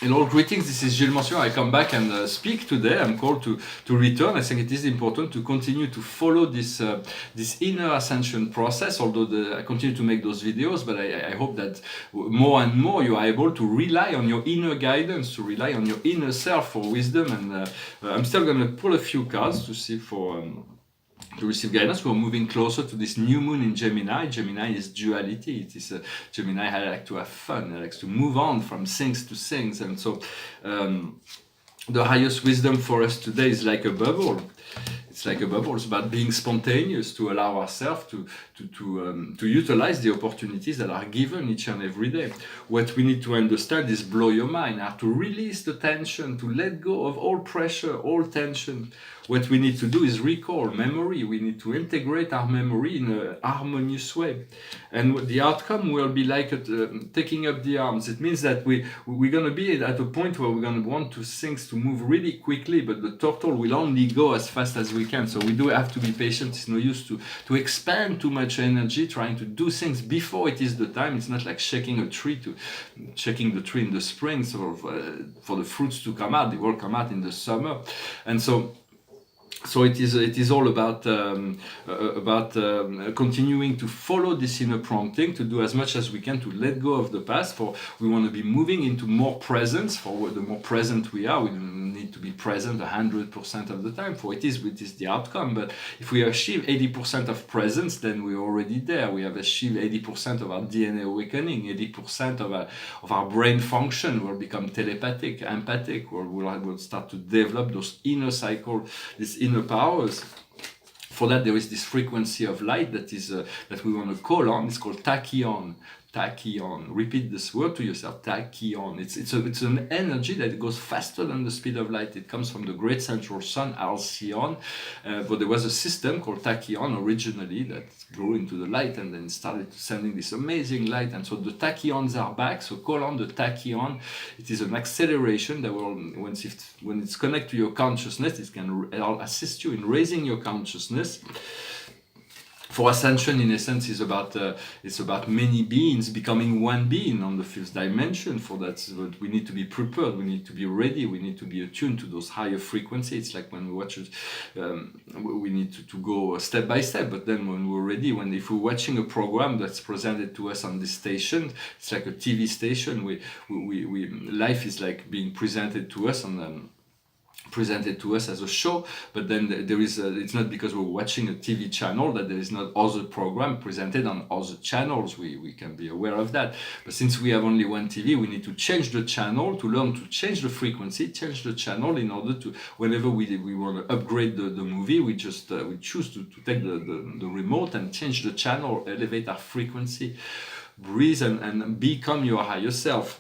Hello, greetings. This is Gilles Mention. I come back and speak today. I'm called to return. I think it is important to continue to follow this inner ascension process. Although I continue to make those videos, but I hope that more and more you are able to rely on your inner guidance, to rely on your inner self for wisdom. And I'm still going to pull a few cards to see to receive guidance. We're moving closer to this new moon in Gemini. Gemini is duality. It is Gemini. I like to have fun. I like to move on from things to things, and so the highest wisdom for us today is like a bubble. It's like a bubble. It's about being spontaneous, to allow ourselves to utilize the opportunities that are given each and every day. What we need to understand is blow your mind, how to release the tension, to let go of all pressure, all tension. What we need to do is recall memory. We need to integrate our memory in a harmonious way. And the outcome will be like taking up the arms. It means that we're going to be at a point where we're going to want things to move really quickly, but the turtle will only go as fast as we can. So we do have to be patient. It's no use to expand too much energy trying to do things before it is the time. It's not like shaking the tree in the spring, so for the fruits to come out. They will come out in the summer. And so it is all about continuing to follow this inner prompting, to do as much as we can to let go of the past. For we want to be moving into more presence. For the more present we are, we don't need to be present 100% of the time. For it is the outcome. But if we achieve 80% of presence, then we're already there. We have achieved 80% of our DNA awakening. 80% of our brain function will become telepathic, empathic. We'll start to develop those inner cycle, this inner powers. For that, there is this frequency of light that we want to call on. It's called tachyon. Tachyon. Repeat this word to yourself. Tachyon. It's an energy that goes faster than the speed of light. It comes from the great central sun, Alcyon. But there was a system called tachyon originally that grew into the light and then started sending this amazing light. And so the tachyons are back. So call on the tachyon. It is an acceleration that will, when it's connected to your consciousness, it can assist you in raising your consciousness. For ascension, in essence, is about many beings becoming one being on the fifth dimension. For that, we need to be prepared. We need to be ready. We need to be attuned to those higher frequencies. It's like when we watch it, we need to go step by step. But then, when we're ready, if we're watching a program that's presented to us on this station, it's like a TV station. Life is like being presented to us as a show, but then there is it's not because we're watching a TV channel that there is not other program presented on other channels. We can be aware of that, but since we have only one TV, we need to change the channel, to learn to change the frequency, change the channel, in order to, whenever we want to upgrade the movie, we just we choose to take the remote and change the channel, elevate our frequency, breathe and become your higher self.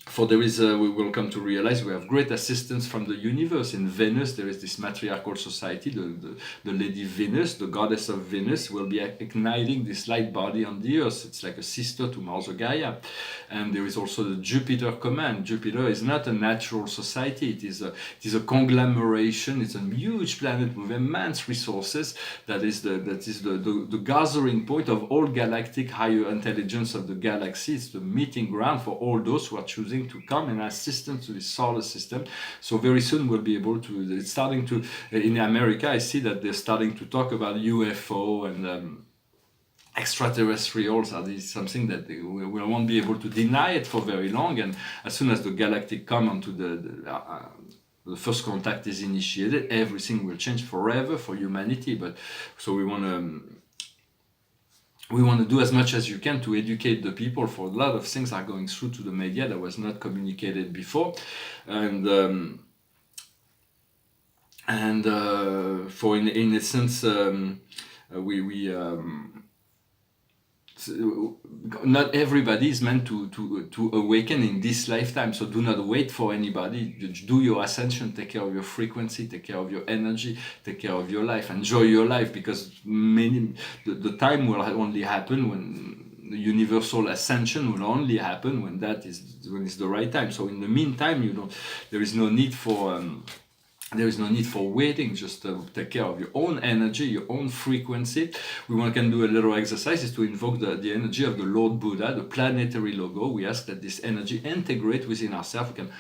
For there is, we will come to realize we have great assistance from the universe. In Venus, there is this matriarchal society, the Lady Venus, the goddess of Venus, will be igniting this light body on the earth. It's like a sister to Mother Gaia. And there is also the Jupiter command. Jupiter is not a natural society. It is a conglomeration. It's a huge planet with immense resources. That is the gathering point of all galactic higher intelligence of the galaxy. It's the meeting ground for all those who are choosing to come and assistance to the solar system. So very soon we'll be able to, it's starting to, in America, I see that they're starting to talk about UFO and extraterrestrials. Are something that we won't be able to deny it for very long. And as soon as the galactic come onto the first contact is initiated, everything will change forever for humanity. But so we want to do as much as you can to educate the people. For a lot of things are going through to the media that was not communicated before, and for in essence, not everybody is meant to awaken in this lifetime. So do not wait for anybody. Do your ascension, take care of your frequency, take care of your energy, take care of your life, enjoy your life, because the time will only happen when the universal ascension will only happen when it's the right time. So in the meantime, there is no need for There is no need for waiting, just take care of your own energy, your own frequency. We can do a little exercise is to invoke the energy of the Lord Buddha, the planetary logo. We ask that this energy integrate within ourselves. We can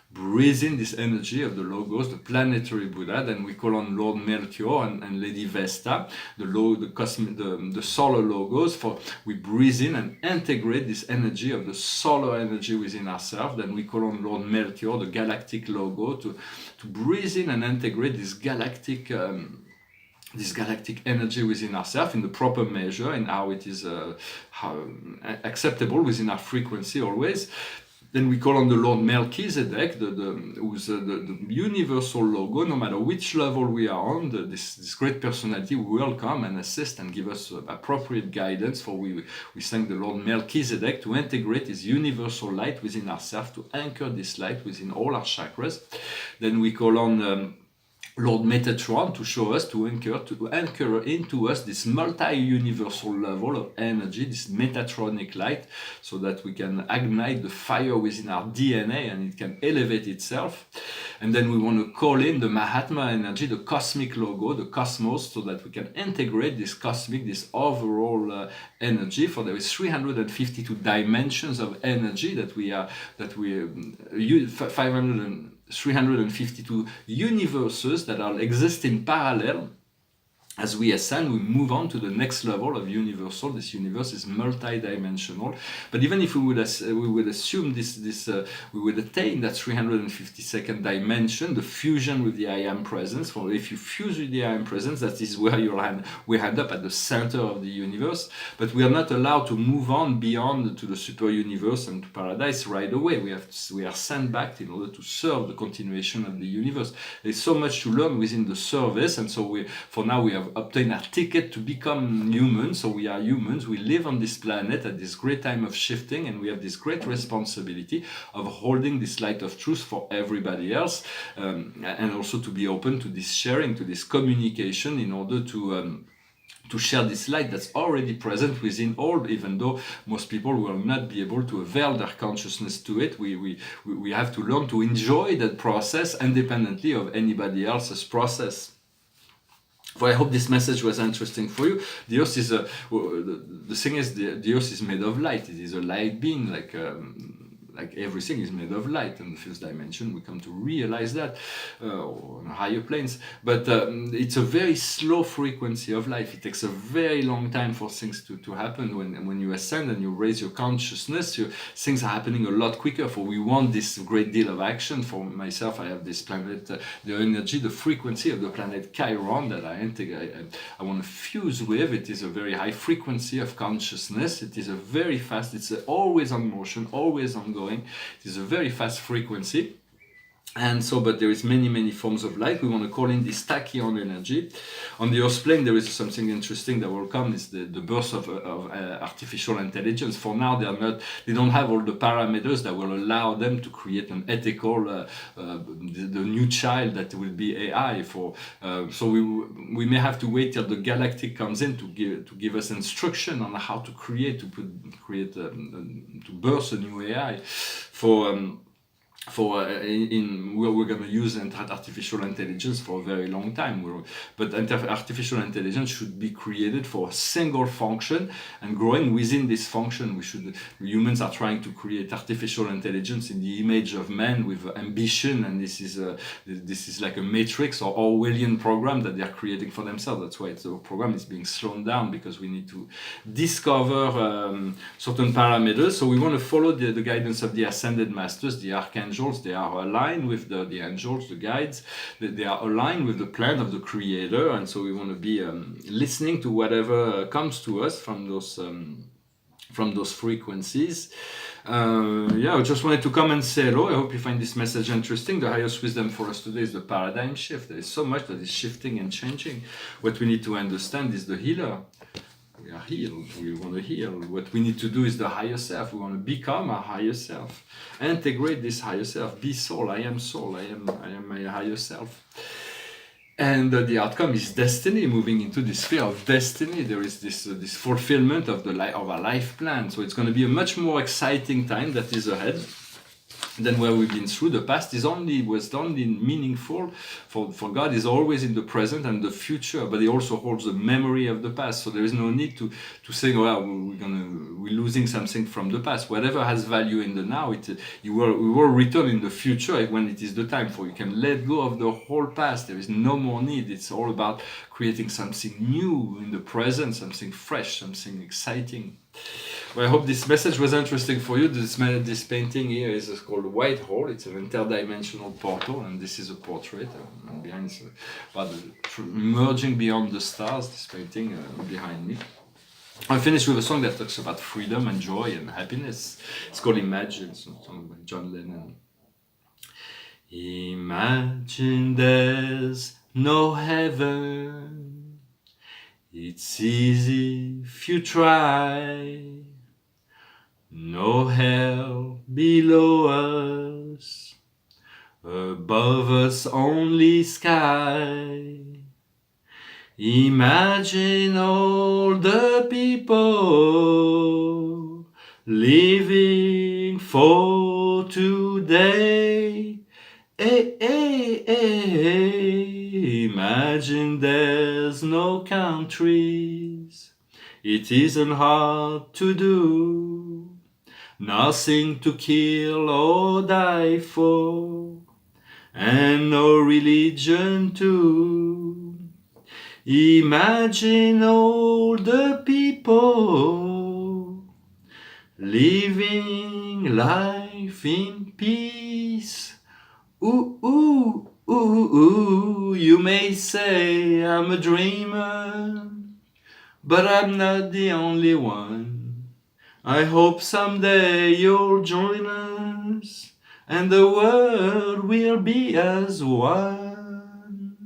breathe in this energy of the logos, the planetary Buddha. Then we call on Lord Melchior and Lady Vesta, the solar logos. We breathe in and integrate this energy of the solar energy within ourselves. Then we call on Lord Melchior, the galactic logo, to breathe in and integrate this galactic energy within ourselves in the proper measure and how it is acceptable within our frequency always. Then we call on the Lord Melchizedek, who's the universal logo. No matter which level we are on, this great personality will come and assist and give us appropriate guidance. For we thank the Lord Melchizedek to integrate his universal light within ourselves, to anchor this light within all our chakras. Then we call on Lord Metatron to show us, to anchor into us this multi-universal level of energy, this Metatronic light, so that we can ignite the fire within our DNA and it can elevate itself. And then we want to call in the Mahatma energy, the cosmic logo, the cosmos, so that we can integrate this overall energy. For there is 352 dimensions of energy that we 352 universes that are exist in parallel. As we ascend, we move on to the next level of universal. This universe is multi-dimensional. But even if we would assume we would attain that 352nd dimension, the fusion with the I Am Presence. For if you fuse with the I Am Presence, that is where we end up at the center of the universe. But we are not allowed to move on beyond to the super universe and to paradise right away. We are sent back in order to serve the continuation of the universe. There's so much to learn within the service, and so we have obtain a ticket to become human. So we are humans, we live on this planet at this great time of shifting, and we have this great responsibility of holding this light of truth for everybody else, and also to be open to this sharing, to this communication, in order to share this light that's already present within all, even though most people will not be able to avail their consciousness to it. We have to learn to enjoy that process independently of anybody else's process. Well, I hope this message was interesting for you. The Earth is the thing is the Earth is made of light. It is a light being, like everything is made of light. In the fifth dimension, we come to realize that on higher planes. But it's a very slow frequency of life. It takes a very long time for things to happen. When you ascend and you raise your consciousness, things are happening a lot quicker. For we want this great deal of action. For myself, I have this planet, the energy, the frequency of the planet Chiron that I want to fuse with. It is a very high frequency of consciousness. It is a very fast. It's always on motion, always ongoing. It is a very fast frequency. And so, but there is many forms of light. We want to call in this tachyon energy. On the Earth plane, there is something interesting that will come, is the birth of artificial intelligence. For now, they don't have all the parameters that will allow them to create an ethical, the new child that will be AI. So we may have to wait till the galactic comes in to give us instruction on how to to birth a new AI. We're going to use artificial intelligence for a very long time. But artificial intelligence should be created for a single function and growing within this function. Humans are trying to create artificial intelligence in the image of man with ambition, and this is like a matrix or Orwellian program that they are creating for themselves. That's why the program is being slowed down, because we need to discover certain parameters. So we want to follow the guidance of the ascended masters, the archangels. They are aligned with the angels, the guides. They are aligned with the plan of the Creator, and so we want to be listening to whatever comes to us from those frequencies. I just wanted to come and say hello. I hope you find this message interesting. The highest wisdom for us today is the paradigm shift. There is so much that is shifting and changing. What we need to understand is the healer. We are healed. We want to heal. What we need to do is the higher self. We want to become our higher self. Integrate this higher self. Be soul. I am soul. I am my higher self. And the outcome is destiny. Moving into the sphere of destiny, there is this fulfillment of our life plan. So it's going to be a much more exciting time that is ahead. than where we've been through. The past was only meaningful for God is always in the present and the future, but He also holds the memory of the past. So there is no need to say, well, we're losing something from the past. Whatever has value in the now, we will return in the future when it is the time for. You can let go of the whole past. There is no more need. It's all about creating something new in the present, something fresh, something exciting. Well, I hope this message was interesting for you. This painting here is called White Hole. It's an interdimensional portal, and this is a portrait. And behind is about emerging beyond the stars. This painting behind me. I finished with a song that talks about freedom and joy and happiness. It's called Imagine. It's a song by John Lennon. Imagine there's no heaven. It's easy if you try. No hell below us, above us only sky. Imagine all the people living for today. Imagine there's no countries. It isn't hard to do. Nothing to kill or die for, and no religion too. Imagine all the people living life in peace. Ooh, ooh, ooh, ooh. You may say I'm a dreamer, but I'm not the only one. I hope someday you'll join us, and the world will be as one.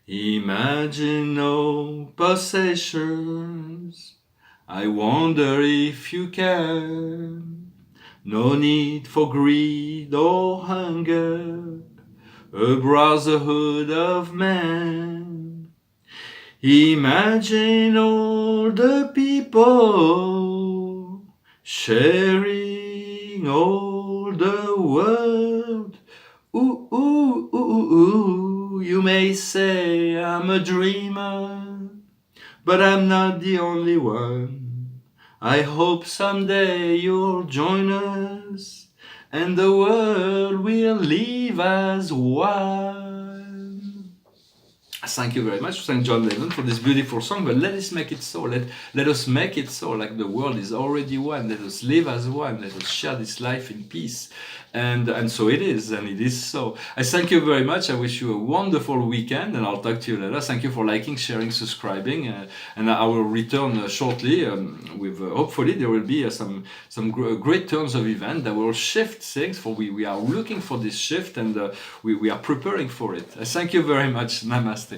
Imagine no possessions. I wonder if you can. No need for greed or hunger, a brotherhood of man. Imagine all the people sharing all the world. Ooh, ooh, ooh, ooh. You may say I'm a dreamer, but I'm not the only one. I hope someday you'll join us, and the world will live as one. Thank you very much. Thank John Lennon for this beautiful song, but let us make it so. Let us make it so, like the world is already one. Let us live as one. Let us share this life in peace. And so it is, and it is so. I thank you very much. I wish you a wonderful weekend, and I'll talk to you later. Thank you for liking, sharing, subscribing, and I will return shortly with hopefully there will be some great turns of event that will shift things. For we are looking for this shift, and we are preparing for it. I thank you very much. Namaste.